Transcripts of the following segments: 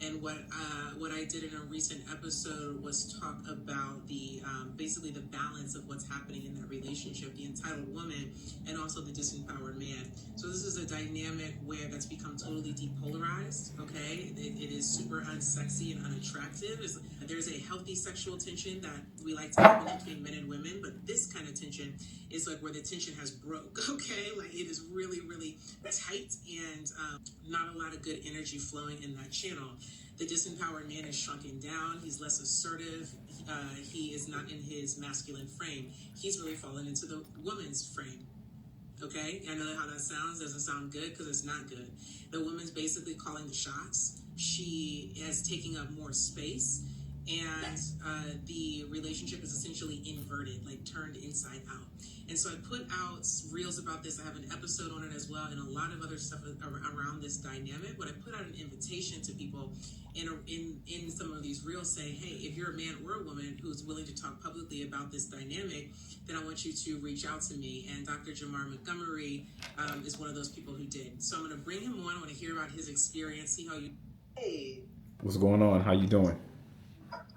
And what I did in a recent episode was talk about the basically the balance of what's happening in that relationship, the entitled woman and also the disempowered man. So this is a dynamic where that's become totally depolarized. Okay, it is super unsexy and unattractive. There's a healthy sexual tension that we like to have between men and women, but this kind of tension is like where the tension has broke. Okay, like it is really, really tight and not a lot of good energy flowing in that channel. The disempowered man is shrunken down. He's less assertive. He is not in his masculine frame. He's really fallen into the woman's frame. Okay, I know how that sounds. Doesn't sound good because it's not good. The woman's basically calling the shots. She is taking up more space, and the relationship is essentially inverted, like turned inside out. And so I put out reels about this. I have an episode on it as well, and a lot of other stuff around this dynamic. But I put out an invitation to people in some of these reels saying, hey, if you're a man or a woman who's willing to talk publicly about this dynamic, then I want you to reach out to me. And Dr. Jamar Montgomery is one of those people who did. So I'm going to bring him on. I want to hear about his experience, see how you... Hey. What's going on? How you doing?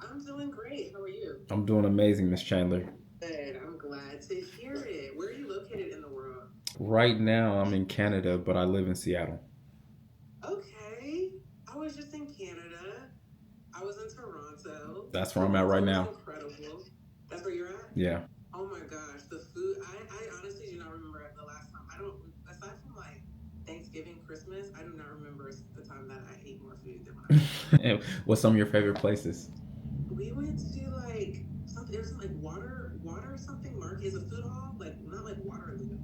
I'm doing great. How are you? I'm doing amazing, Miss Chandler. Good. I'm glad to hear it. Where are you located in the world? Right now, I'm in Canada, but I live in Seattle. Okay. I was just in Canada. I was in Toronto. That's where I'm at right now. Incredible. That's where you're at? Yeah. Oh my gosh, the food. I honestly do not remember the last time. I don't, aside from like Thanksgiving, Christmas, I do not remember the time that I ate more food than when I And what's some of your favorite places? We went to like something. There's like water or something. Mark is a food hall, like not like Waterloo.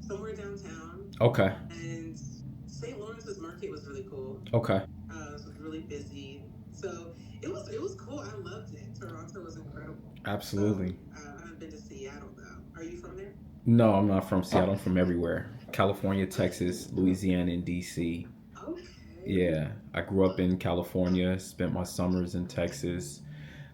Somewhere downtown. Okay. And St. Lawrence's Market was really cool. Okay. So it was really busy. So it was cool. I loved it. Toronto was incredible. Absolutely. I haven't been to Seattle though. Are you from there? No, I'm not from Seattle. I'm from everywhere. California, Texas, Louisiana, and DC. Okay. Yeah. I grew up in California, spent my summers in Texas,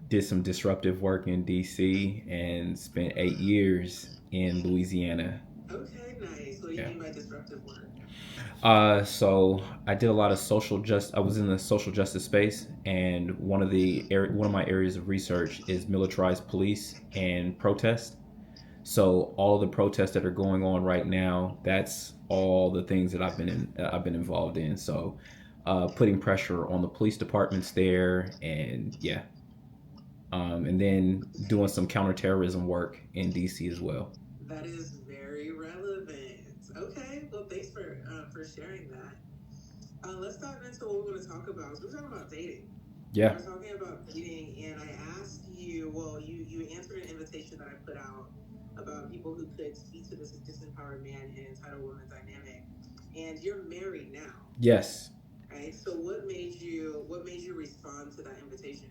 did some disruptive work in DC, and spent 8 years in Louisiana. Okay, nice. What do you mean by disruptive work? So I did a lot of I was in the social justice space, and one of my areas of research is militarized police and protest. So all the protests that are going on right now, that's all the things that I've been involved in. So putting pressure on the police departments there, and and then doing some counterterrorism work in DC as well. That is very relevant. Okay, well, thanks for sharing that. Let's dive into what we're going to talk about. So we're talking about dating. Yeah. We're talking about dating, and I asked you, well, you answered an invitation that I put out about people who could speak to this disempowered man and entitled woman dynamic. And you're married now. Yes. Right. So what made you respond to that invitation?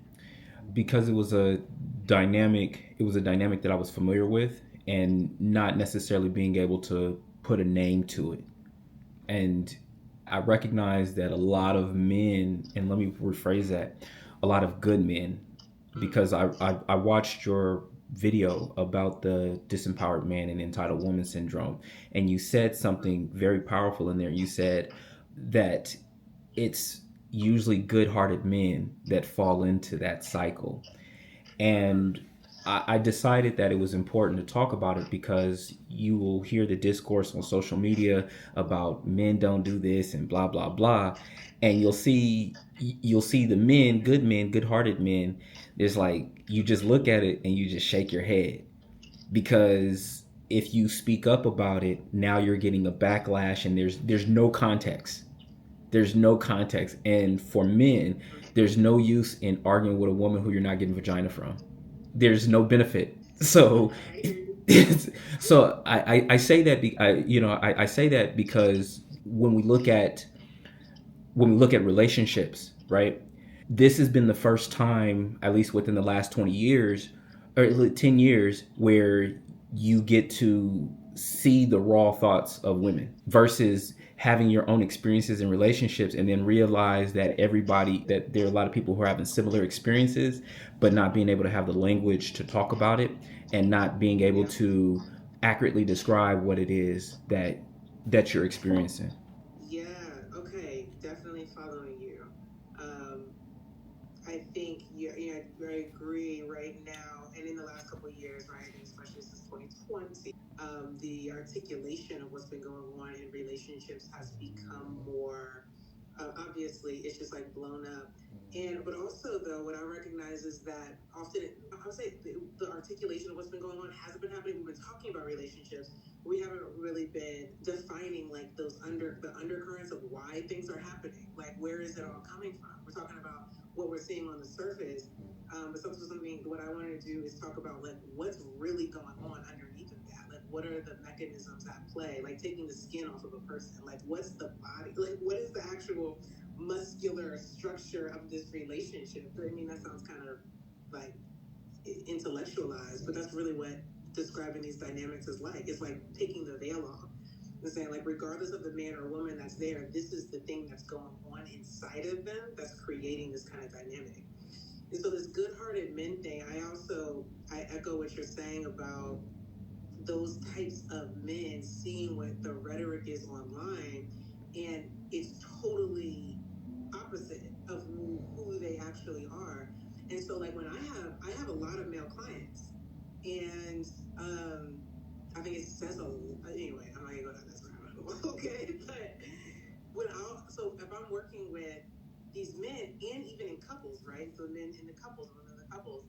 Because it was a dynamic that I was familiar with, and not necessarily being able to put a name to it. And I recognize that a lot of men, and let me rephrase that, a lot of good men, because I watched your video about the disempowered man and entitled woman syndrome, and you said something very powerful in there. You said that it's usually good-hearted men that fall into that cycle. And I decided that it was important to talk about it, because you will hear the discourse on social media about men don't do this and blah, blah, blah. And you'll see the men, good-hearted men. There's like, you just look at it and you just shake your head, because if you speak up about it, now you're getting a backlash, and there's no context. There's no context. And for men, there's no use in arguing with a woman who you're not getting vagina from. There's no benefit. So, I say that I say that because when we look at relationships, right? This has been the first time, at least within the last 20 years or 10 years, where you get to see the raw thoughts of women versus having your own experiences in relationships, and then realize that there are a lot of people who are having similar experiences, but not being able to have the language to talk about it, and not being able to accurately describe what it is that you're experiencing. Yeah, okay, definitely following you. I agree right now, and in the last couple of years, right, and especially since 2020, the articulation of what's been going on in relationships has become more. Obviously, it's just like blown up, and but also though, what I recognize is that often I would say the articulation of what's been going on hasn't been happening. We've been talking about relationships. We haven't really been defining like the undercurrents of why things are happening. Like, where is it all coming from? We're talking about what we're seeing on the surface. But something what I wanted to do is talk about like what's really going on underneath of that. Like, what are the mechanisms at play? Like, taking the skin off of a person. Like, what's the body? Like, what is the actual muscular structure of this relationship? I mean, that sounds kind of like intellectualized, but that's really what describing these dynamics is like. It's like taking the veil off and saying, like, regardless of the man or woman that's there, this is the thing that's going on inside of them that's creating this kind of dynamic. And so this good-hearted men thing, I echo what you're saying about those types of men seeing what the rhetoric is online, and it's totally opposite of who they actually are. And so like when I have a lot of male clients, and I think it says anyway, I'm not gonna go down this rabbit hole, okay? But so if I'm working with these men and even in couples, right? So men in the couples, women in the couples,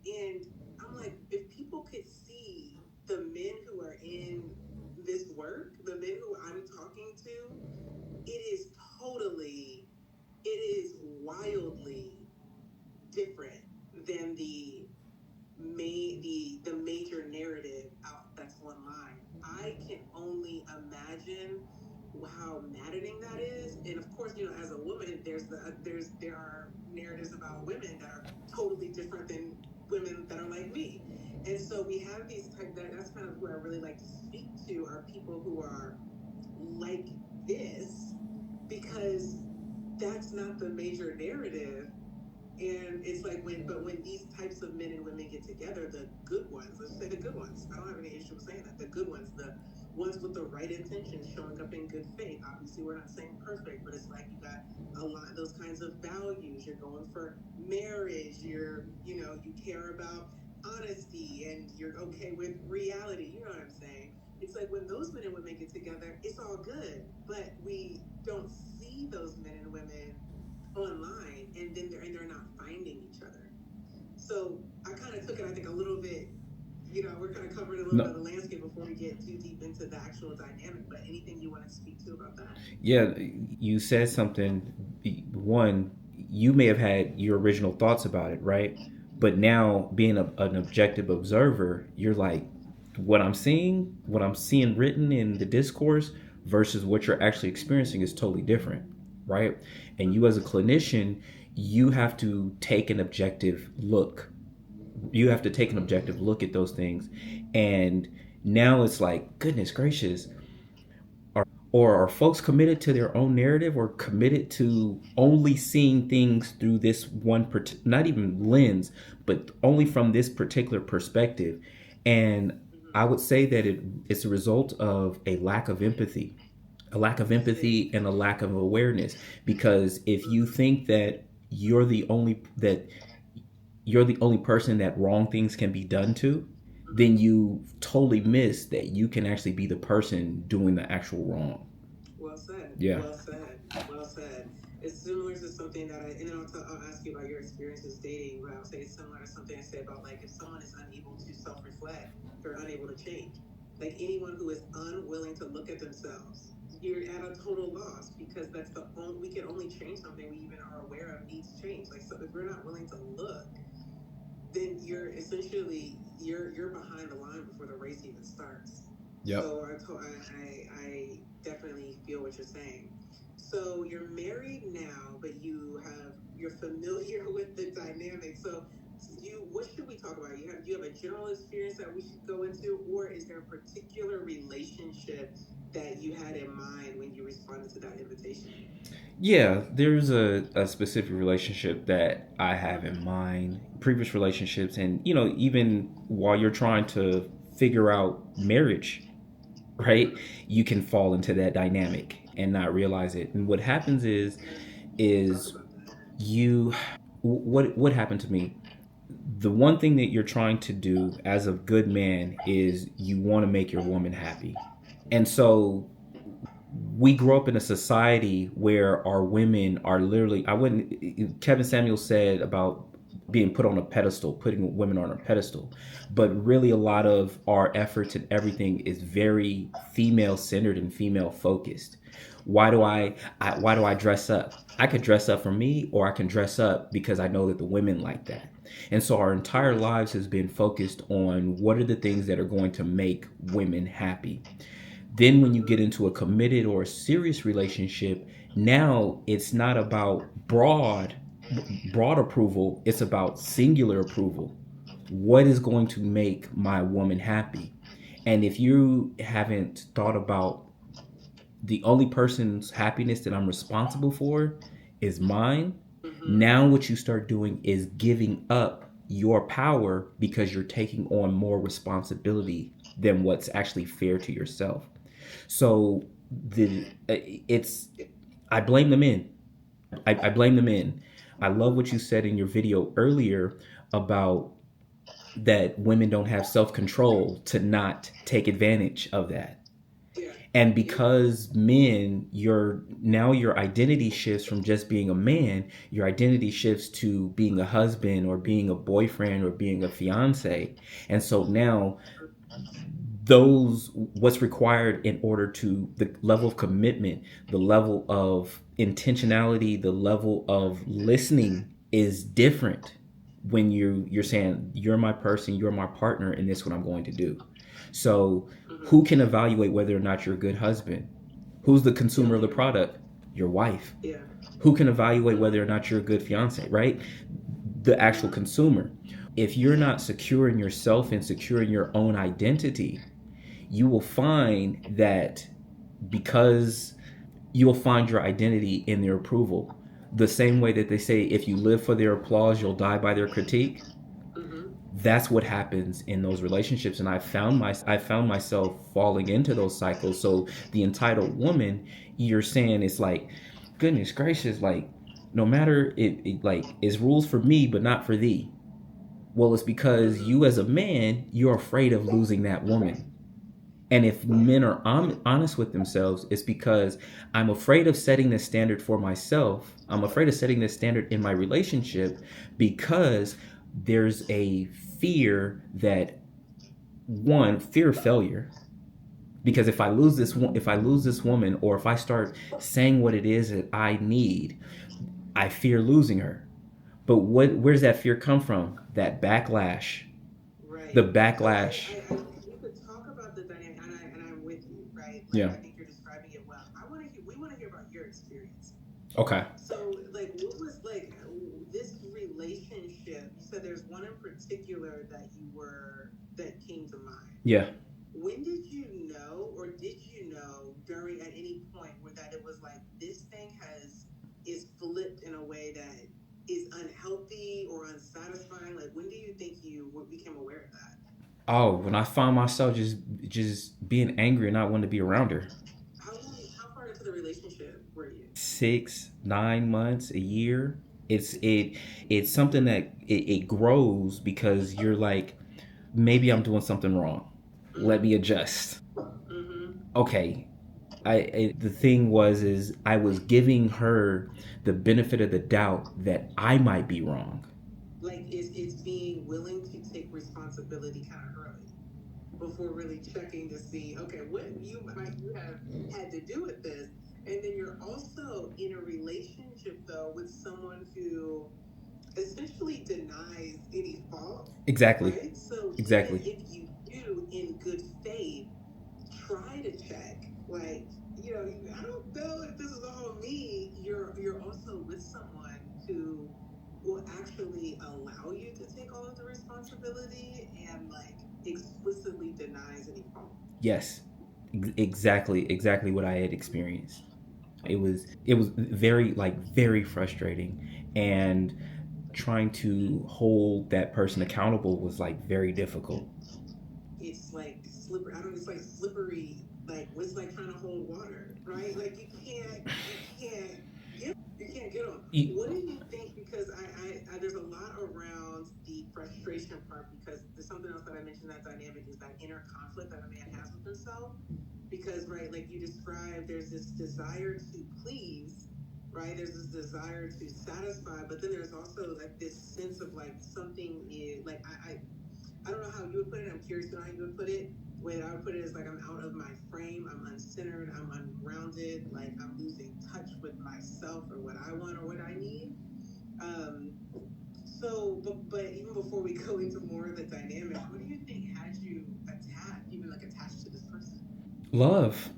and I'm like, if people could see the men who are in this work, the men who I'm talking to, totally, it is wildly different than the major narrative out that's online. I can only imagine how maddening that is. And of course, you know, as a woman, there are narratives about women that are totally different than women that are like me. And so we have these that's kind of who I really like to speak to, are people who are like this, because that's not the major narrative. And it's like when these types of men and women get together, the good ones, let's say the good ones, I don't have any issue with saying that, the good ones, the ones with the right intentions, showing up in good faith. Obviously, we're not saying perfect, but it's like you got a lot of those kinds of values. You're going for marriage. You care about honesty, and you're okay with reality. You know what I'm saying? It's like when those men and women get together, it's all good, but we don't see those men and women online, and then they're not finding each other. So I kind of took it, I think, a little bit. We're kind of covering a little bit of the landscape before we get too deep into the actual dynamic. But anything you want to speak to about that? Yeah, you said something. One, you may have had your original thoughts about it, right? But now, being an objective observer, you're like, what I'm seeing written in the discourse versus what you're actually experiencing is totally different, right? And you, as a clinician, you have to take an objective look. You have to take an objective look at those things. And now it's like, goodness gracious, or are folks committed to their own narrative, or committed to only seeing things through this one not even lens, but only from this particular perspective? And I would say that it's a result of a lack of empathy, and a lack of awareness. Because if you think that you're the only person that wrong things can be done to, then you totally miss that you can actually be the person doing the actual wrong. Well said. Yeah. Well said. Well said. It's similar to something that and then I'll ask you about your experiences dating, but I'll say it's similar to something I say about, like, if someone is unable to self-reflect, they're unable to change. Like, anyone who is unwilling to look at themselves, you're at a total loss, because that's we can only change something we even are aware of needs change. Like, so if we're not willing to look, then you're essentially you're behind the line before the race even starts. Yep. So I definitely feel what you're saying. So you're married now, but you're familiar with the dynamic. So what should we talk about? Do you have a general experience that we should go into, or is there a particular relationship that you had in mind when you responded to that invitation? Yeah, there's a specific relationship that I have in mind, previous relationships, and even while you're trying to figure out marriage, right? You can fall into that dynamic and not realize it. And what happens is you what happened to me? The one thing that you're trying to do as a good man is you want to make your woman happy. And so we grow up in a society where our women are literally, I wouldn't, Kevin Samuel said about being put on a pedestal, putting women on a pedestal, but really a lot of our efforts and everything is very female centered and female focused. Why do I dress up? I could dress up for me, or I can dress up because I know that the women like that. And so our entire lives has been focused on what are the things that are going to make women happy. Then when you get into a committed or a serious relationship, now it's not about broad approval, it's about singular approval. What is going to make my woman happy? And if you haven't thought about the only person's happiness that I'm responsible for is mine, now what you start doing is giving up your power because you're taking on more responsibility than what's actually fair to yourself. So it's I blame the men. I blame the men. I love what you said in your video earlier about that women don't have self control to not take advantage of that. And because men, your identity shifts from just being a man, your identity shifts to being a husband or being a boyfriend or being a fiance. And so now those what's required in order to the level of commitment, the level of intentionality, the level of listening is different when you're saying you're my person, you're my partner, and this is what I'm going to do. So who can evaluate whether or not you're a good husband? Who's the consumer of the product? Your wife. Yeah. Who can evaluate whether or not you're a good fiance, right? The actual consumer. If you're not secure in yourself and secure in your own identity, you will find that because you will find your identity in their approval. The same way that they say if you live for their applause, you'll die by their critique. That's what happens in those relationships, and I found myself falling into those cycles. So the entitled woman, you're saying it's like, goodness gracious, like no matter it like it's rules for me but not for thee. Well, it's because you as a man, you're afraid of losing that woman. And if men are honest with themselves, it's because I'm afraid of setting this standard for myself. I'm afraid of setting this standard in my relationship because there's a fear that one, fear of failure. Because if I lose this woman, or if I start saying what it is that I need, I fear losing her. But where's that fear come from? That backlash. Right. The backlash. We could talk about the dynamic, and I'm with you, right? Like, Yeah. I think you're describing it well. We want to hear about your experience. Okay. So, like, what was like this relationship? You said there's one in particular that came to mind. Yeah. When did you know, or did you know during at any point where that it was like this thing is flipped in a way that is unhealthy or unsatisfying? Like, when do you think you became aware of that? Oh, when I found myself just being angry and not wanting to be around her. How far into the relationship were you? 6 9 months, a year. It's something that it grows because you're like, maybe I'm doing something wrong. Let me adjust. Okay. The thing was is I was giving her the benefit of the doubt that I might be wrong. Like, it's being willing to take responsibility kind of early before really checking to see, okay, what you have had to do with this. And then you're also in a relationship though with someone who essentially denies any fault. Exactly. Right? So Exactly. even if you do in good faith try to check, like, I don't know if this is all me, you're also with someone who will actually allow you to take all of the responsibility and like explicitly denies any fault. Yes. Exactly what I had experienced. It was very frustrating, and trying to hold that person accountable was like very difficult. It's like slippery. I don't. It's like slippery. Like it's like trying to hold water, right? Like you can't get on. You- What do you think? Because I there's a lot around the separation part, because there's something else that I mentioned, that dynamic is that inner conflict that a man has with himself. Because, right, like you described, there's this desire to please, right? There's this desire to satisfy, but then there's also like this sense of like something is like I don't know how you would put it. I'm curious to know how you would put it. The way that I would put it is like I'm out of my frame. I'm uncentered. I'm ungrounded. Like I'm losing touch with myself or what I want or what I need. Um, but even before we go into more of the dynamic, what do you think had you attached to this person? Love.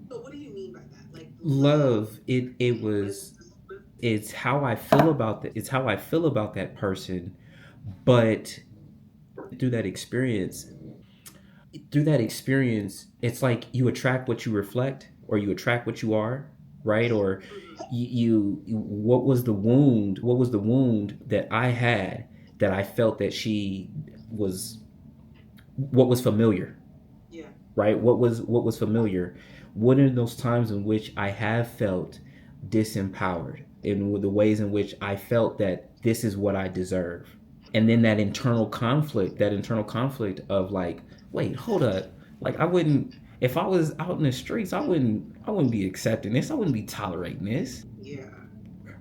But what do you mean by that? Like Love. It was. It's how I feel about that. It's how I feel about that person. But through that experience, it's like you attract what you reflect, or you attract what you are, right? Or what was the wound? What was the wound that I had, that I felt that she was, what was familiar, Yeah. right? What was familiar? What are those times in which I have felt disempowered, in the ways in which I felt that this is what I deserve? And then that internal conflict of like, wait, hold up. Like, I wouldn't, if I was out in the streets, I wouldn't be accepting this. I wouldn't be tolerating this. Yeah.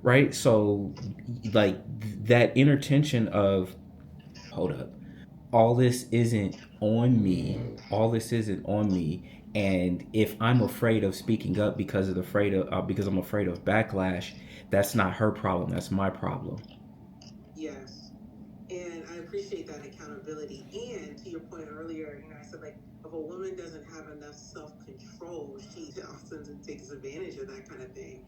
Right? So like, that inner tension of, hold up, all this isn't on me. All this isn't on me. And if I'm afraid of speaking up because I'm afraid of backlash, that's not her problem. That's my problem. Yes. And I appreciate that accountability. And to your point earlier, I said like if a woman doesn't have enough self control, she often takes advantage of that kind of thing.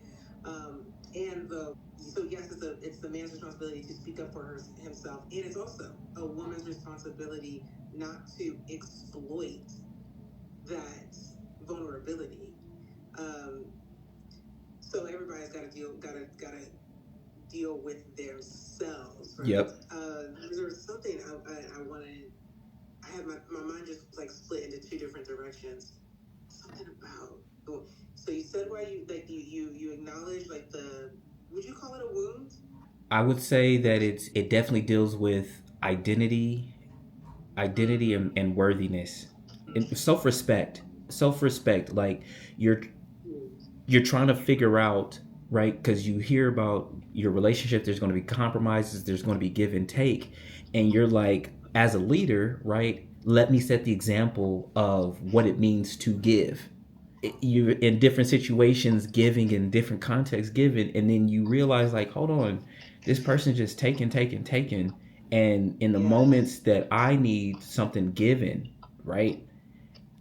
And the so yes, it's the man's responsibility to speak up for himself, and it's also a woman's responsibility not to exploit that vulnerability. Um, so everybody's got to deal with themselves, right? Yep. There's something I wanted. I had my mind just like split into two different directions. Something about. Oh, so you said why you acknowledge like the. Would you call it a wound? I would say that it definitely deals with identity and worthiness, and self-respect. Like, you're you're trying to figure out, right? Because you hear about your relationship, there's going to be compromises, there's going to be give and take, and you're like, as a leader, right, let me set the example of what it means to give. You're in different situations giving, in different contexts giving, and then you realize, like, hold on, this person just taking, and in the moments that I need something given, right,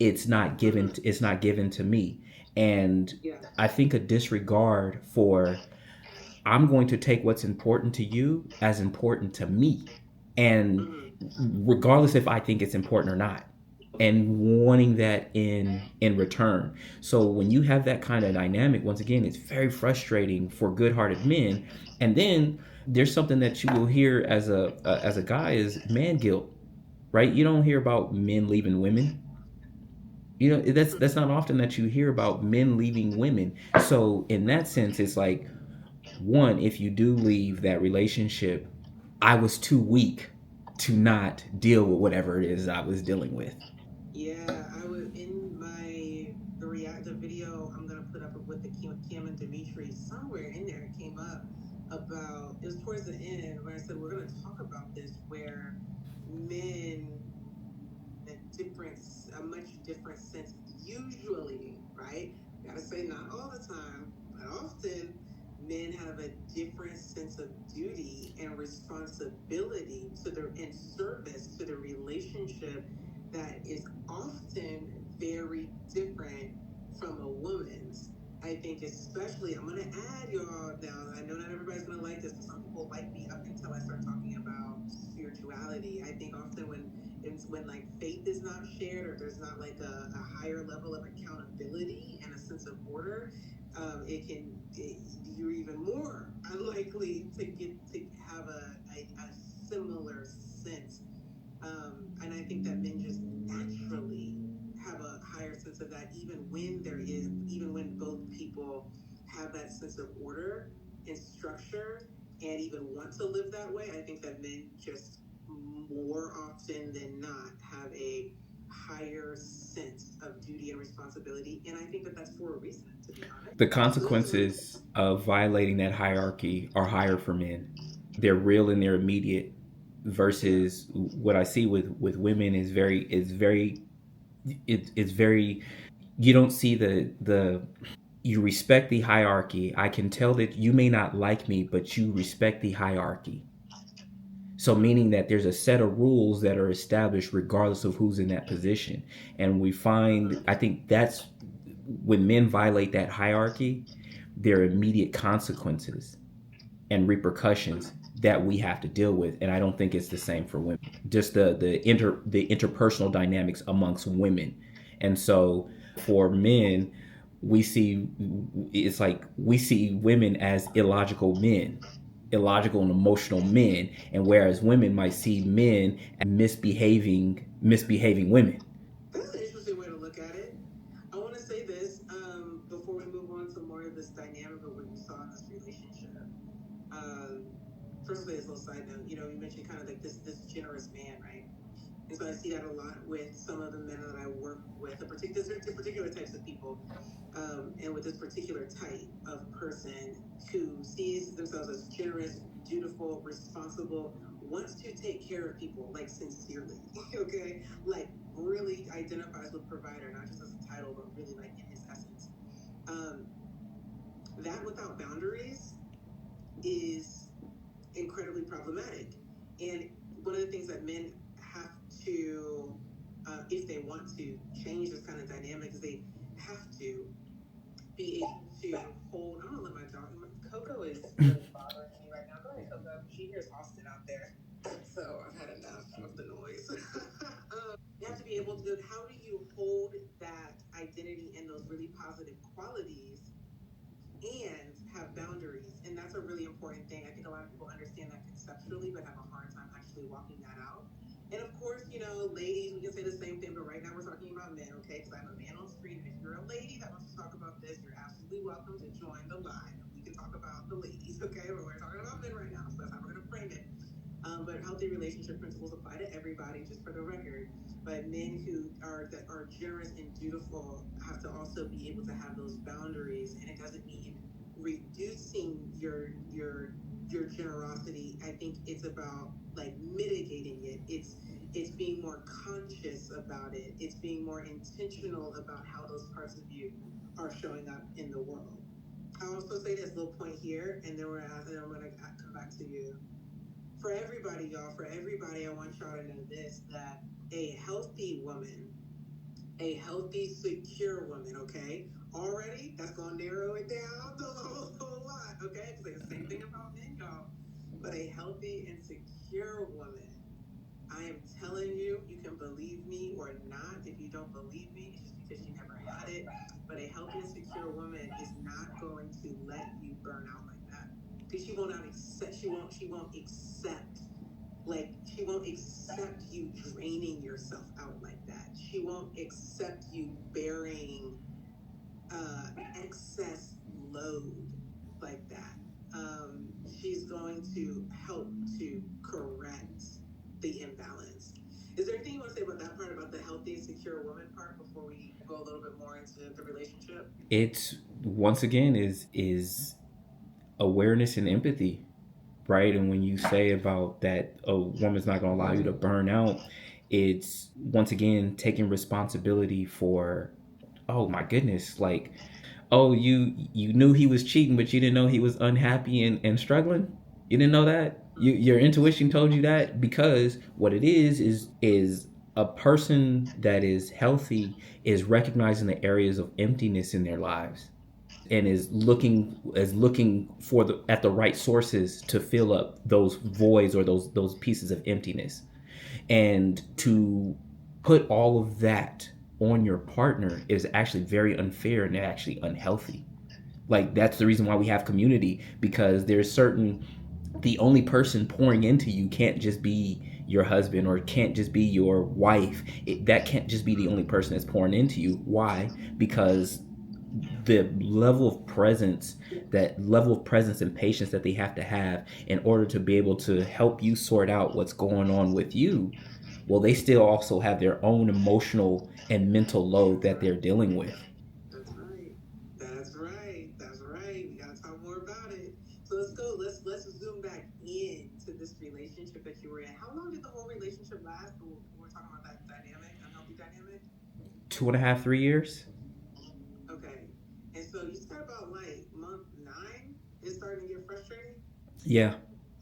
it's not given to me. And I think a disregard for, I'm going to take what's important to you as important to me, and regardless if I think it's important or not, and wanting that in return. So when you have that kind of dynamic, once again, it's very frustrating for good-hearted men. And then there's something that you will hear as a guy, is man guilt, right? You don't hear about men leaving women. That's not often that you hear about men leaving women. So in that sense, it's like, one, if you do leave that relationship, I was too weak to not deal with whatever it is I was dealing with. Yeah, I was in the reactive video I'm gonna put up with the Kim and Dimitri. Somewhere in there it came up about, it was towards the end where I said we're gonna talk about this, where men a much different sense, usually, right? Gotta say not all the time, but often men have a different sense of duty and responsibility to their and service to the relationship, that is often very different from a woman's. I think especially, I'm gonna add, y'all, now I know not everybody's gonna like this, but some people like me up until I start talking about spirituality. I think often when like faith is not shared, or there's not like a higher level of accountability and a sense of order, you're even more unlikely to have a similar sense. And I think that men just naturally have a higher sense of that, even when both people have that sense of order and structure and even want to live that way. I think that men just more often than not have a higher sense of duty and responsibility, and I think that that's for a reason, to be honest. The consequences of violating that hierarchy are higher for men. They're real and they're immediate. Versus what I see with women is it's very, you don't see the you respect the hierarchy. I can tell that you may not like me, but you respect the hierarchy. So meaning that there's a set of rules that are established regardless of who's in that position. And we find, I think that's when men violate that hierarchy, there are immediate consequences and repercussions that we have to deal with. And I don't think it's the same for women. Just the interpersonal dynamics amongst women. And so for men, we see, it's like we see women as illogical and emotional men, and whereas women might see men as misbehaving women. That's an interesting way to look at it. I want to say this before we move on to more of this dynamic of what you saw in this relationship. First of all, this little side note, you mentioned kind of like this generous man, right? And so I see that a lot with some of the men that I work with, particular types of people, and with this particular type of person who sees themselves as generous, dutiful, responsible, wants to take care of people, like sincerely, okay? Like really identifies with provider, not just as a title, but really like in his essence. That without boundaries is incredibly problematic. And one of the things that men have to, if they want to change this kind of dynamic, is they have to be able to hold. I'm gonna let my dog. Coco is really bothering me right now. Go ahead, Coco. She hears Austin out there, so I've had enough of the noise. You have to be able to. How do you hold that identity and those really positive qualities and have boundaries? And that's a really important thing. I think a lot of people understand that conceptually, but have a hard time actually walking that out. And of course, ladies, we can say the same thing, but right now we're talking about men, okay? Because I have a man on screen, and if you're a lady that wants to talk about this, you're absolutely welcome to join the line. We can talk about the ladies, okay? But we're talking about men right now, so that's how we're going to frame it. But healthy relationship principles apply to everybody, just for the record. But men that are generous and dutiful have to also be able to have those boundaries, and it doesn't mean reducing your generosity. I think it's about like mitigating it. It's being more conscious about it. It's being more intentional about how those parts of you are showing up in the world. I'll also say this little point here, and then I'm going to come back to you. For everybody, y'all, I want y'all to know this, that a healthy woman, a healthy, secure woman, okay? Already, that's going to narrow it down to a whole lot, okay? Because it's the same thing about men, y'all. But a healthy and secure woman, I am telling you, you can believe me or not. If you don't believe me, it's just because you never had it. But a healthy and secure woman is not going to let you burn out like that. Because she won't accept you draining yourself out like that. She won't accept you bearing excess load like that. She's going to help to correct the imbalance. Is there anything you want to say about that part, about the healthy and secure woman part, before we go a little bit more into the relationship? It's once again is awareness and empathy, right? And when you say about that a woman's not going to allow you to burn out, it's once again taking responsibility for, oh my goodness, like, oh, you knew he was cheating, but you didn't know he was unhappy and struggling. You didn't know that. Your intuition told you that, because what it is a person that is healthy is recognizing the areas of emptiness in their lives and is looking for at the right sources to fill up those voids or those pieces of emptiness. And to put all of that on your partner is actually very unfair and actually unhealthy. Like, that's the reason why we have community, because the only person pouring into you can't just be your husband, or it can't just be your wife. That can't just be the only person that's pouring into you. Why? Because the level of presence, that level of presence and patience that they have to have in order to be able to help you sort out what's going on with you. Well, they still also have their own emotional and mental load that they're dealing with. That's right. That's right. That's right. We gotta talk more about it. So let's go. Let's zoom back into this relationship that you were in. How long did the whole relationship last? We're talking about that dynamic, unhealthy dynamic. 2.5, 3 years. Okay. And so you start about like month 9. It's starting to get frustrating. Yeah.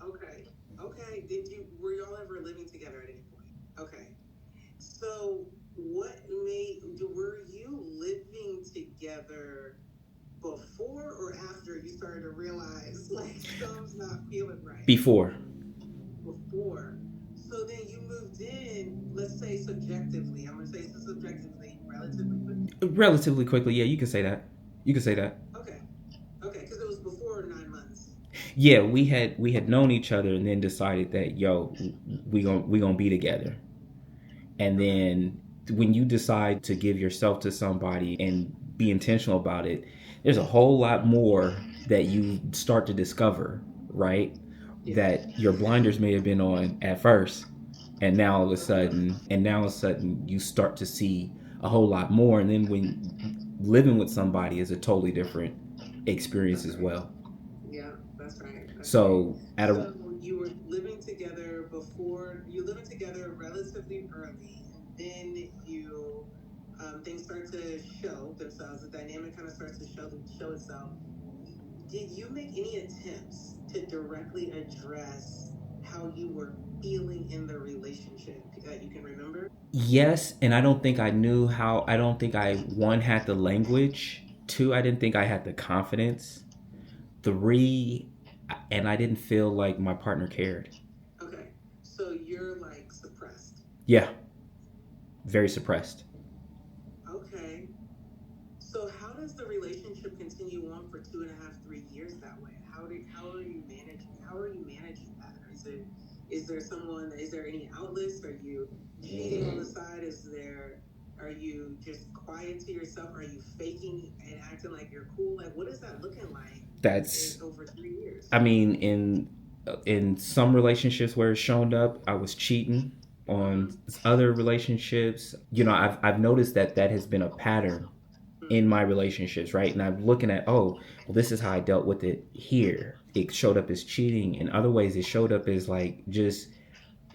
Okay. Okay. Were y'all ever living together at any point? Okay. So were you living together before or after you started to realize like something's not feeling right? Before. Before. So then you moved in, let's say subjectively. I'm gonna say subjectively, relatively quickly. Relatively quickly, yeah, you can say that. You can say that. Okay. Okay, because it was before 9 months. Yeah, we had known each other and then decided that we gonna be together. And then when you decide to give yourself to somebody and be intentional about it, there's a whole lot more that you start to discover, right? Yeah. That your blinders may have been on at first, and now all of a sudden you start to see a whole lot more. And then when living with somebody is a totally different experience That's as right. well. Yeah, that's right. That's right. So at a So you were living together before you living together relatively early, and then you things start to show themselves. The dynamic kind of starts to show itself. Did you make any attempts to directly address how you were feeling in the relationship that you can remember? Yes, and I don't think I knew how. I don't think I, one, had the language. Two, I didn't think I had the confidence. Three, and I didn't feel like my partner cared. Okay, so you're like suppressed. Yeah, very suppressed. Okay. So how does the relationship continue on for 2.5, 3 years that way? How are you managing that? Is there any outlets? Are you cheating on the side? Are you just quiet to yourself? Are you faking and acting like you're cool? Like what is that looking like That's, over 3 years? I mean, in some relationships where it's shown up, I was cheating. On other relationships, I've noticed that has been a pattern in my relationships, right? And I'm looking at, oh, well, this is how I dealt with it here. It showed up as cheating. In other ways, it showed up as like just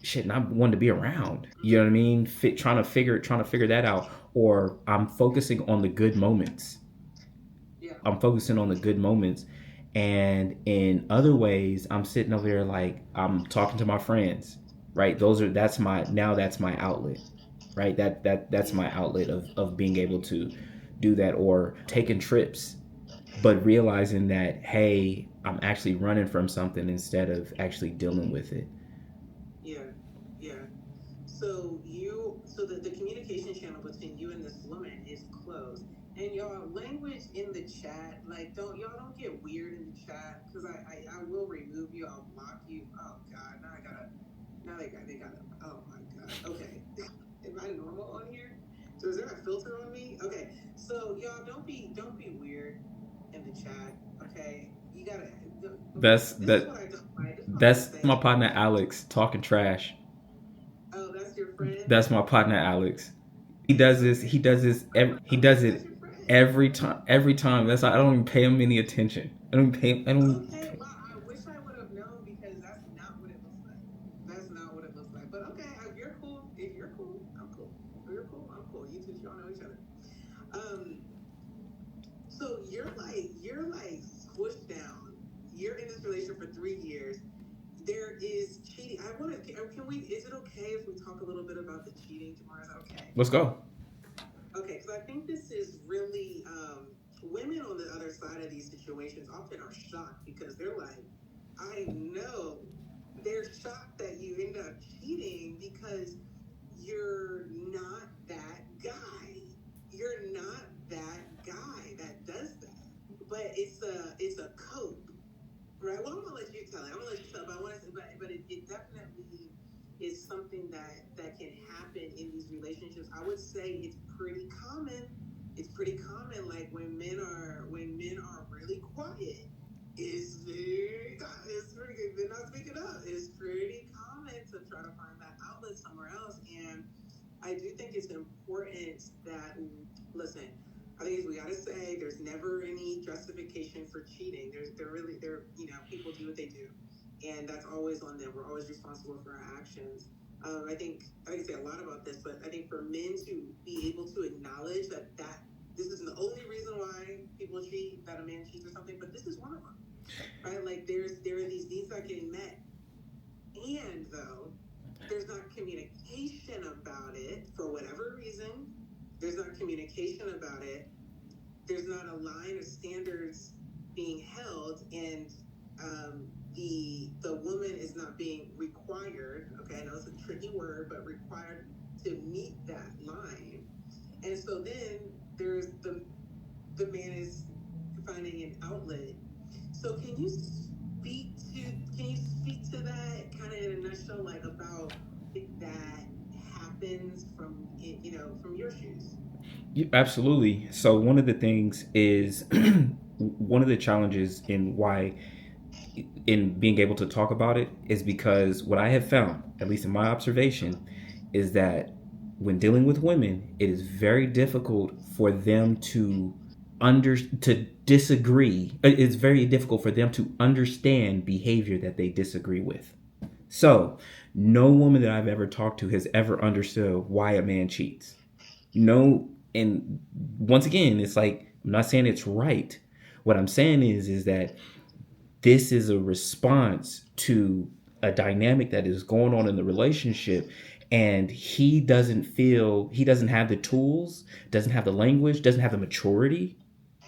shit, and I wanted to be around. You know what I mean? Trying to figure that out. Or I'm focusing on the good moments. Yeah. I'm focusing on the good moments. And in other ways, I'm sitting over there like I'm talking to my friends, right? That's my outlet, right? That's my outlet of being able to do that, or taking trips, but realizing that, hey, I'm actually running from something instead of actually dealing with it. Yeah. Yeah. So the communication channel between you and this woman is closed. And y'all, language in the chat, like don't get weird in the chat because I will remove you. I'll block you. Oh God, now they gotta. Oh my God. Okay, am I normal on here? So is there a filter on me? Okay, so y'all don't be weird in the chat. Okay, you gotta. Okay, That's this is that. what I don't like. This is what I'm That's saying. my partner Alex talking trash. Oh, that's your friend. That's my partner Alex. He does this. He does this. He does That's it your friend. every time. Every time. That's why I don't even pay him any attention. I don't pay. I don't. Okay, wow. I wish I would have known because that's not what it looks like. That's not what it looks like. But okay, if you're cool, I'm cool. If you're cool, I'm cool. You two, y'all know each other. So you're like squished down. You're in this relationship for 3 years. There is cheating. I want to. Can we? Is it okay if we talk a little bit about the cheating, Jamar? Is that okay? Let's go. Okay, because I think this is really women on the other side of these situations often are shocked because they're like, I know they're shocked that you end up cheating because you're not that guy. You're not that guy that does that. But it's a cope, right? Well, I'm gonna let you tell it. I'm gonna let you tell it, but I want to, but it definitely is something that can happen in these relationships. I would say it's pretty common. It's pretty common. Like when men are really quiet, it's pretty good. They're not speaking up. It's pretty common to try to find that outlet somewhere else. And I do think it's important that, listen, I think we got to say there's never any justification for cheating. People do what they do, and that's always on them. We're always responsible for our actions. I can say a lot about this, but I think for men to be able to acknowledge that this isn't the only reason why people cheat, that a man cheats or something, but this is one of them, right? Like there are these needs not getting met, and though there's not communication about it for whatever reason, there's not communication about it. There's not a line of standards being held, and the woman is not being required. Okay, I know it's a tricky word, but required to meet that line. And so then there's the man is finding an outlet. So can you speak to that kind of in a nutshell, like about that happens from your shoes? Yeah, absolutely. So one of the things is one of the challenges in why in being able to talk about it is because what I have found, at least in my observation, is that when dealing with women, it is very difficult for them to disagree. It's very difficult for them to understand behavior that they disagree with. So, no woman that I've ever talked to has ever understood why a man cheats. No, and once again, it's like I'm not saying it's right. What I'm saying is that this is a response to a dynamic that is going on in the relationship, and he doesn't have the tools, doesn't have the language, doesn't have the maturity,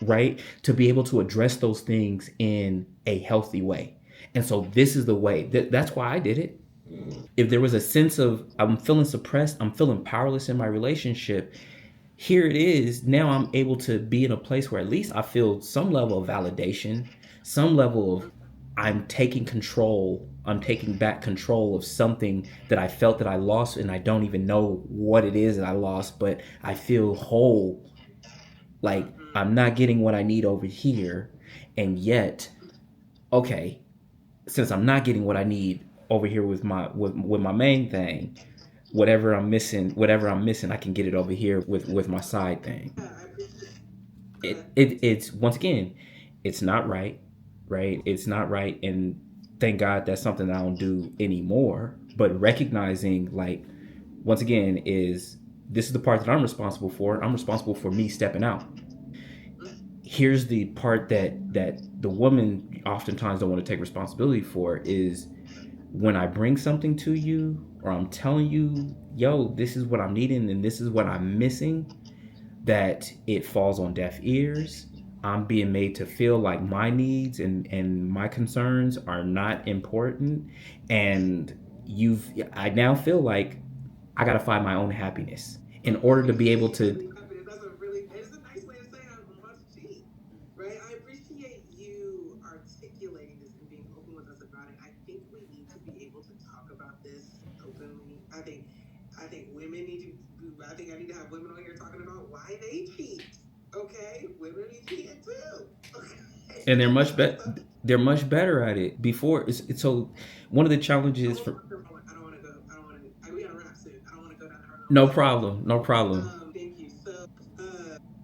right, to be able to address those things in a healthy way. And so this is the way that's why I did it. If there was a sense of I'm feeling suppressed, I'm feeling powerless in my relationship, here it is. Now I'm able to be in a place where at least I feel some level of validation, some level of I'm taking control. I'm taking back control of something that I felt that I lost, and I don't even know what it is that I lost, but I feel whole. Like I'm not getting what I need over here, and yet, okay, since I'm not getting what I need over here with with my main thing, whatever I'm missing, I can get it over here with my side thing. Yeah, I appreciate It's once again, it's not right, right? It's not right, and thank God that's something that I don't do anymore. But recognizing, like, once again, is this is the part that I'm responsible for. I'm responsible for me stepping out. Here's the part that the woman oftentimes don't want to take responsibility for is when I bring something to you or I'm telling you, yo, this is what I'm needing and this is what I'm missing, that it falls on deaf ears. I'm being made to feel like my needs and my concerns are not important. And I now feel like I got to find my own happiness in order to be able to. it's a nice way to say I must cheat, right? I appreciate you articulating this and being open with us about it. I think we need to be able to talk about this openly. I think women need to. I think I need to have women on here talking about why they cheat. Okay, women be cheating too. Okay, And they're much better at it before so one of the challenges for I don't want to go. I don't want to. We gotta wrap soon. I don't want to go down that road. no problem, no problem. Thank you. So,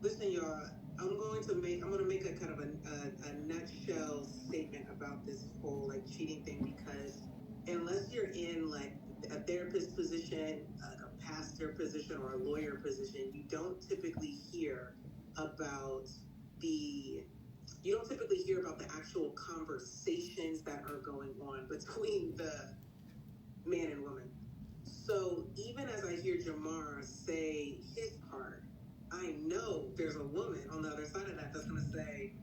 listen, y'all. I'm gonna make a kind of a nutshell statement about this whole like cheating thing, because unless you're in like a therapist position, a pastor position, or a lawyer position, about the you don't typically hear about the actual conversations that are going on between the man and woman. So even as I hear Jamar say his part, I know there's a woman on the other side of that that's going to say,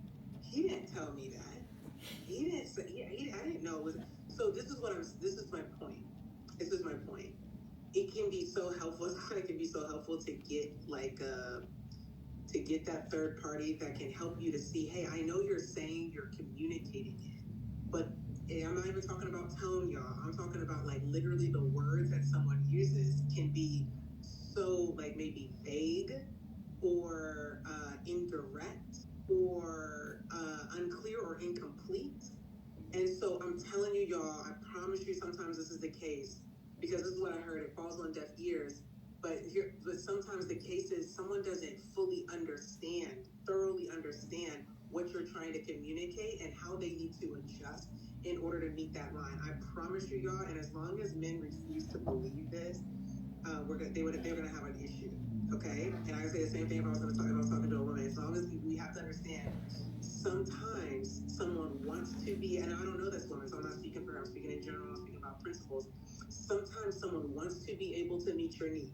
he didn't tell me that. He didn't say, yeah, I didn't know it was. So this is my point. This is my point. It can be so helpful. It can be so helpful to get to get that third party that can help you to see, hey, I know you're saying you're communicating it, but I'm not even talking about tone, y'all. I'm talking about like literally the words that someone uses can be so like maybe vague or indirect or unclear or incomplete. And so I'm telling you, y'all, I promise you, sometimes this is the case because this is what I heard. It falls on deaf ears. But sometimes the case is someone doesn't fully thoroughly understand what you're trying to communicate and how they need to adjust in order to meet that line. I promise you, y'all. And as long as men refuse to believe this, they're gonna have an issue. Okay, and I say the same thing if I was talking to a woman. As long as we have to understand, sometimes someone wants to be, and I don't know this woman, so I'm not speaking for her. I'm speaking in general. I'm speaking about principles. Sometimes someone wants to be able to meet your need.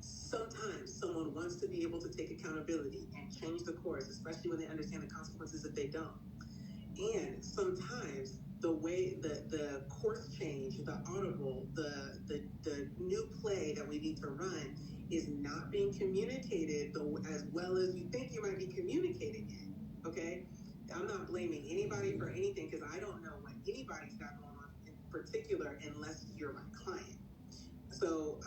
Sometimes someone wants to be able to take accountability and change the course, especially when they understand the consequences if they don't. And sometimes the way the course change, the audible, the new play that we need to run is not being communicated as well as you think you might be communicating it. Okay, I'm not blaming anybody for anything because I don't know what anybody's got going on in particular unless you're my client. So,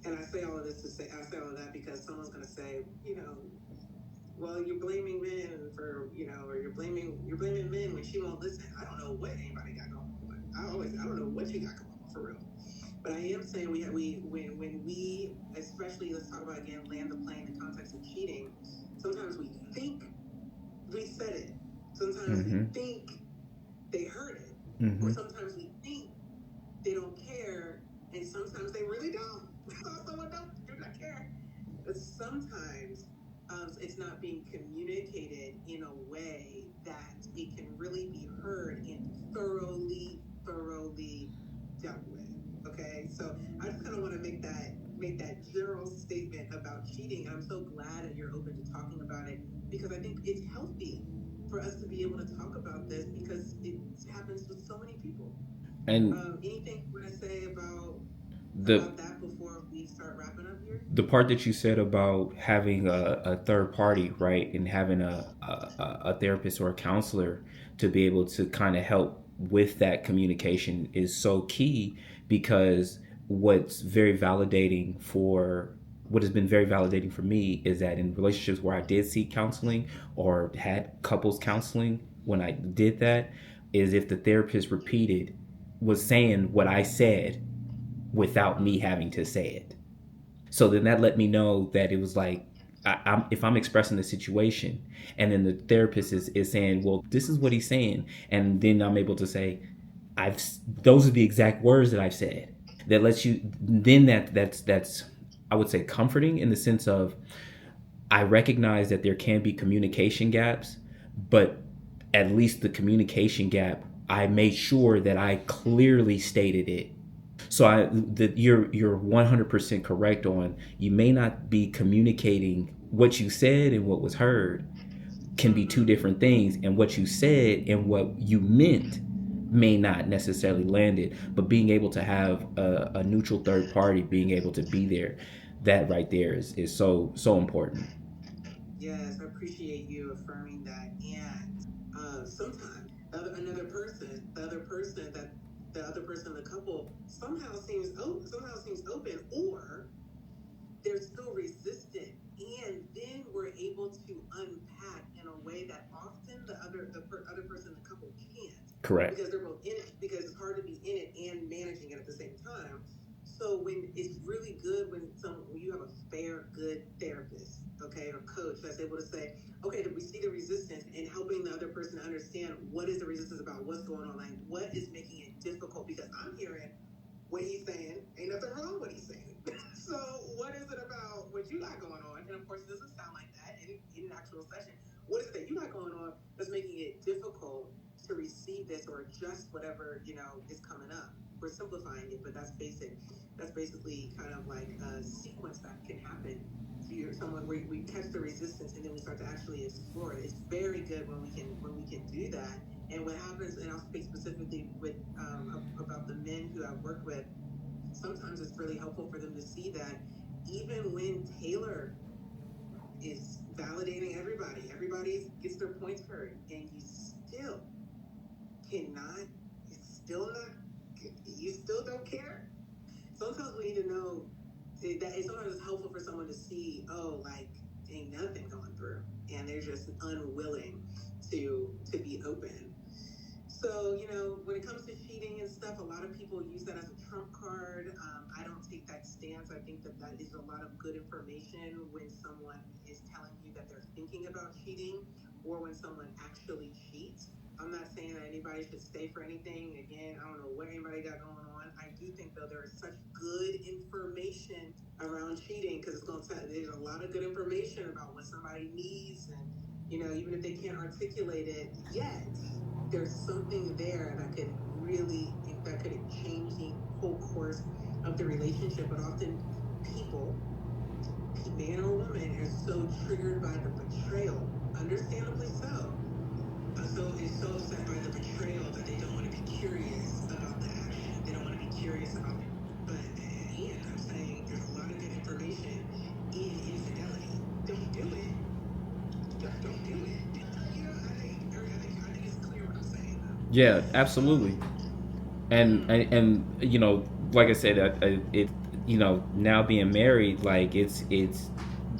and I say all of that because someone's going to say, well, you're blaming men for, or you're blaming men when she won't listen. I don't know what anybody got going on. I don't know what you got going on for real. But I am saying when we, especially, let's talk about again, land the plane in the context of cheating. Sometimes we think we said it. Sometimes we think they heard it, or sometimes we think they don't care, and sometimes they really don't. Someone do not care. But sometimes it's not being communicated in a way that it can really be heard and thoroughly dealt with. Okay, so I just kind of want to make that general statement about cheating. And I'm so glad that you're open to talking about it because I think it's healthy for us to be able to talk about this because it happens with so many people. And anything you want to say about that before we start wrapping up here? The part that you said about having a third party, right, and having a therapist or a counselor to be able to kind of help with that communication is so key because what's very validating for what has been very validating for me is that in relationships where I did seek counseling or had couples counseling, when I did that, is if the therapist was saying what I said without me having to say it. So then that let me know that it was like, if I'm expressing the situation and then the therapist is saying, well, this is what he's saying. And then I'm able to say, those are the exact words that I've said. That lets you, then that's, I would say, comforting in the sense of, I recognize that there can be communication gaps, but at least the communication gap, I made sure that I clearly stated it. So you're 100% correct on, you may not be communicating what you said and what was heard can be two different things, and what you said and what you meant may not necessarily land it, but being able to have a neutral third party being able to be there, that right there is so important. Yes, I appreciate you affirming that. And sometimes the other person in the couple somehow seems open, or they're still resistant, and then we're able to unpack in a way that often the other person in the couple can't. Correct. Because they're both in it. Because it's hard to be in it and managing it at the same time. So when it's really good when you have a fair, good therapist, okay, or coach that's able to say, okay, we see the resistance and helping the other person understand what is the resistance about, what's going on, like what is making it difficult, because I'm hearing what he's saying, ain't nothing wrong with what he's saying. So what is it about what you got going on? And of course, it doesn't sound like that in an actual session. What is it that you got going on that's making it difficult to receive this or adjust whatever, is coming up? We're simplifying it, but that's basic. That's basically kind of like a sequence that can happen to someone where we catch the resistance and then we start to actually explore it. It's very good when we can do that. And what happens, and I'll speak specifically with about the men who I've worked with, sometimes it's really helpful for them to see that even when Taylor is validating everybody gets their points heard, and you still cannot, you still don't care. Sometimes we need to know that sometimes it's helpful for someone to see, oh, like ain't nothing going through, and they're just unwilling to be open. So, when it comes to cheating and stuff, a lot of people use that as a trump card. I don't take that stance. I think that is a lot of good information when someone is telling you that they're thinking about cheating, or when someone actually cheats. I'm not saying that anybody should stay for anything. Again, I don't know what anybody got going on. I do think, though, there is such good information around cheating, because there's a lot of good information about what somebody needs, and even if they can't articulate it yet, there's something there that could change the whole course of the relationship. But often people, man or woman, are so triggered by the betrayal, understandably so. So is so upset by the betrayal that they don't want to be curious about the action. They don't want to be curious about it. But again, I'm saying there's a lot of good information in infidelity. Don't do it. Don't do it. I think it's clear what I'm saying, though. Yeah, absolutely. And like I said, it now being married, like it's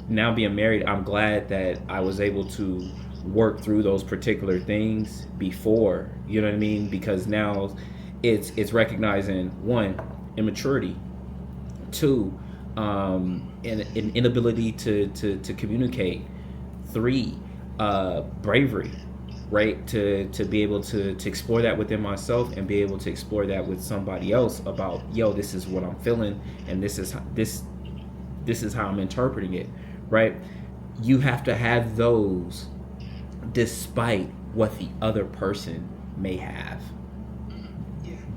now being married, I'm glad that I was able to work through those particular things before, you know what I mean? Because now it's recognizing, one, immaturity, two, an inability to communicate, three, bravery, right? To be able to explore that within myself and be able to explore that with somebody else about, yo, this is what I'm feeling, and this is how I'm interpreting it, right? You have to have those despite what the other person may have.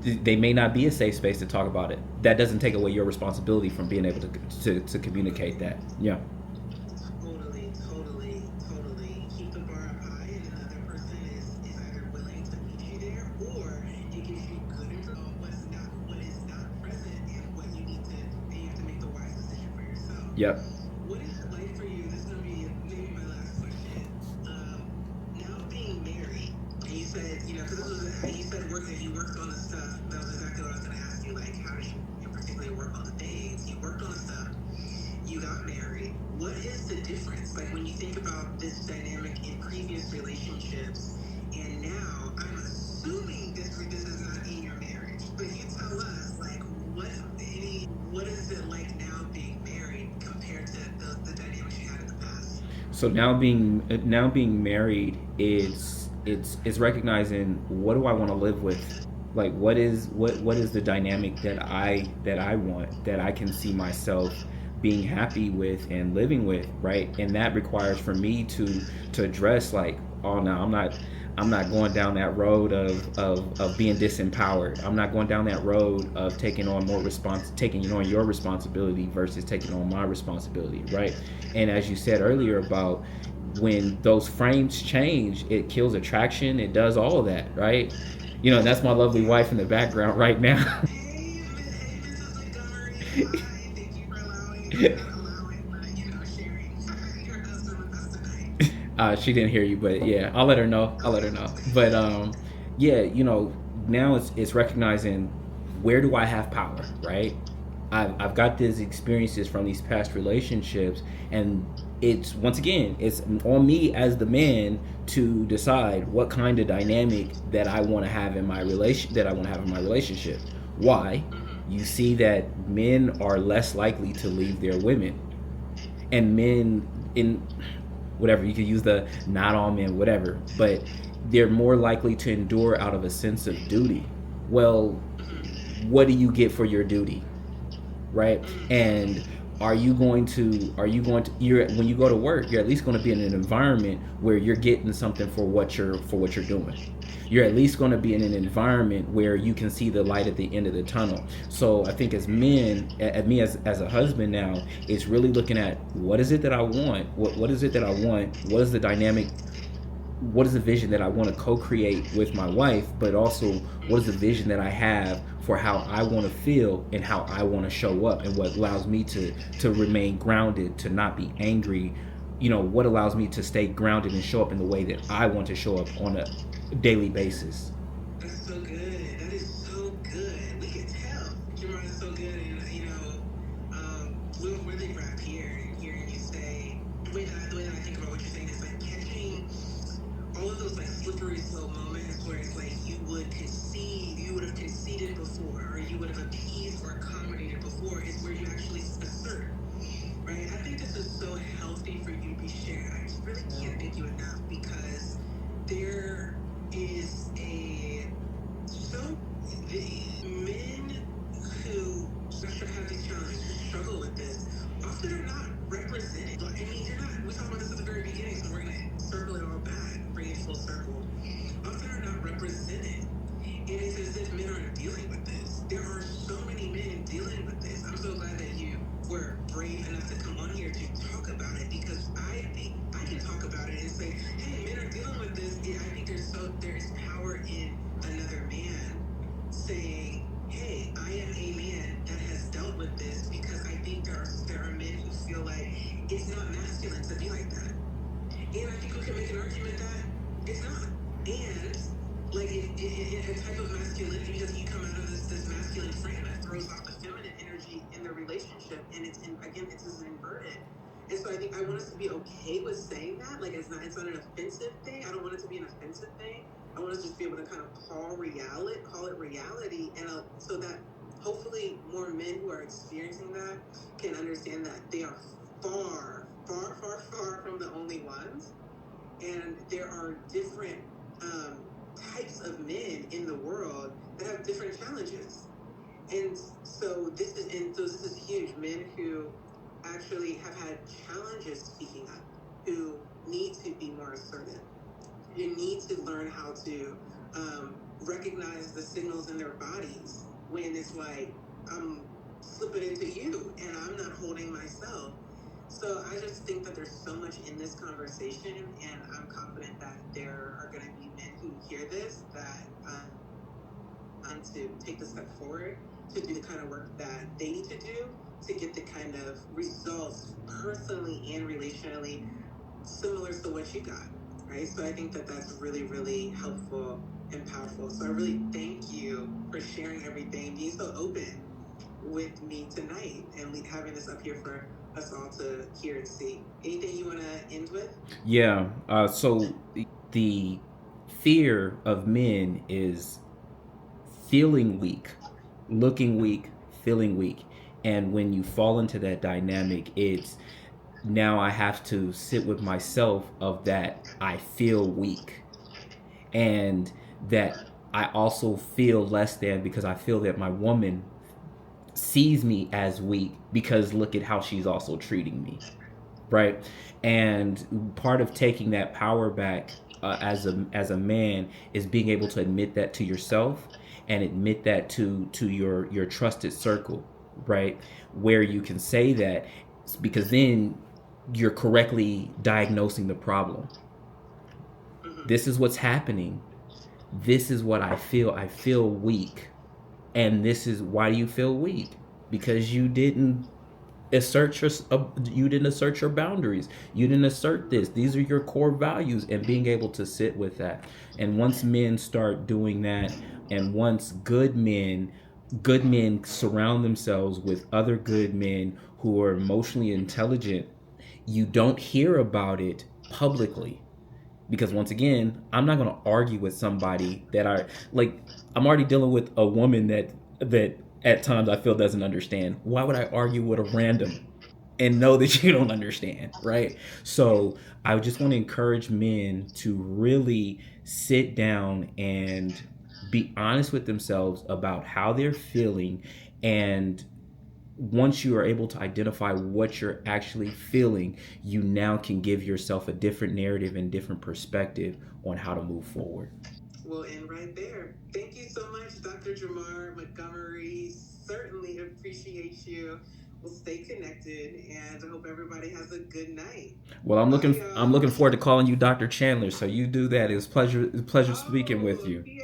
They may not be a safe space to talk about it. That doesn't take away your responsibility from being able to communicate that. Yeah. Totally. Keep the bar high, and another person is either willing to meet you there, or it gives you good info on what is not present, and what you need to, and you have to make the wise decision for yourself. Yep. What is it like for you? This is gonna be maybe my last question. Now being married, and you said, because you said you worked on the stuff. That was exactly what I was gonna ask you. Like, how did you particularly work on the things? You worked on the stuff. You got married. What is the difference? Like, when you think about this dynamic in previous relationships, and now, I'm assuming this is not in your marriage, but you tell us, like, what is it like now being married compared to the dynamics you had in the past? So now being married is recognizing, what do I want to live with? Like, what is the dynamic that I want, that I can see myself being happy with and living with, right? And that requires for me to address, like, oh no, I'm not going down that road of being disempowered. I'm not going down that road of taking on your responsibility versus taking on my responsibility, right? And as you said earlier about when those frames change, it kills attraction, it does all of that, right? And that's my lovely wife in the background right now. Hey, Mrs. Montgomery, thank you for allowing sharing your husband with us tonight. She didn't hear you, but yeah, I'll let her know. But yeah, now it's recognizing, where do I have power, right? I've got these experiences from these past relationships, and it's, once again, it's on me as the man to decide what kind of dynamic that I want to have in my relationship. Why? You see that men are less likely to leave their women, and men, in whatever, you could use the not all men, whatever, but they're more likely to endure out of a sense of duty. Well, what do you get for your duty, right? And when you go to work, you're at least going to be in an environment where you're getting something for what you're doing. You're at least going to be in an environment where you can see the light at the end of the tunnel. So I think as men, me as a husband now, it's really looking at, what is it that I want? What is it that I want? What is the dynamic? What is the vision that I want to co-create with my wife? But also, what is the vision that I have for how I want to feel and how I want to show up, and what allows me to remain grounded, to not be angry? What allows me to stay grounded and show up in the way that I want to show up on a daily basis. That's so good. That is so good. We can tell. Jamar, is so good. And, we'll really wrap here and hearing you say, wait, would have appeased or accommodated before is where you actually assert, right? I think this is so healthy for you to be sharing. I just really can't thank you enough, because there is the men who have these challenges, who struggle with this, often are not represented. I mean, we talked about this at the very beginning, so we're going to circle it all back, bring it full circle. Often are not represented. And it's as if men aren't dealing with this. There are so many men dealing with this. I'm so glad that you were brave enough to come on here to talk about it, because I think I can talk about it and say, hey, men are dealing with this. I think there's power in another man saying, hey, I am a man that has dealt with this, because I think there are men who feel like it's not masculine to be like that. And I think we can make an argument that it's not. And like a type of masculinity, because you come out of this masculine frame that throws off the feminine energy in the relationship, and it's inverted. And so I think I want us to be okay with saying that. Like, it's not an offensive thing. I don't want it to be an offensive thing. I want us to just be able to kind of call it reality, and so that hopefully more men who are experiencing that can understand that they are far, far, far, far from the only ones, and there are different types of men in the world that have different challenges. And so this is huge. Men who actually have had challenges speaking up, who need to be more assertive. You need to learn how to recognize the signals in their bodies when it's like, I'm slipping into you and I'm not holding myself. So I just think that there's so much in this conversation, and I'm confident that there are going to be men who hear this that to take the step forward to do the kind of work that they need to do to get the kind of results personally and relationally similar to what you got, right? So I think that that's really, really helpful and powerful. So I really thank you for sharing everything, being so open with me tonight, and having this up here for us all to hear and see. Anything you want to end with? Yeah. So the fear of men is feeling weak, looking weak, feeling weak. And when you fall into that dynamic, it's now I have to sit with myself of that I feel weak, and that I also feel less than because I feel that my woman sees me as weak because look at how she's also treating me, right? And part of taking that power back as a man is being able to admit that to yourself and admit that to your trusted circle, right? Where you can say that, because then you're correctly diagnosing the problem. This is what's happening. This is what I feel. I feel weak. And this is why you feel weak, because you didn't assert your boundaries. You didn't assert this. These are your core values, and being able to sit with that. And once men start doing that, and once good men surround themselves with other good men who are emotionally intelligent, you don't hear about it publicly. Because once again, I'm not going to argue with somebody that I'm already dealing with a woman that at times I feel doesn't understand. Why would I argue with a random and know that you don't understand, right? So I just want to encourage men to really sit down and be honest with themselves about how they're feeling. And once you are able to identify what you're actually feeling, you now can give yourself a different narrative and different perspective on how to move forward. We'll end right there. Thank you so much, Dr. Jamar Montgomery. Certainly appreciate you. We'll stay connected, and I hope everybody has a good night. Well, I'm looking forward to calling you Dr. Chandler. So you do that. It was pleasure speaking with you. Yeah.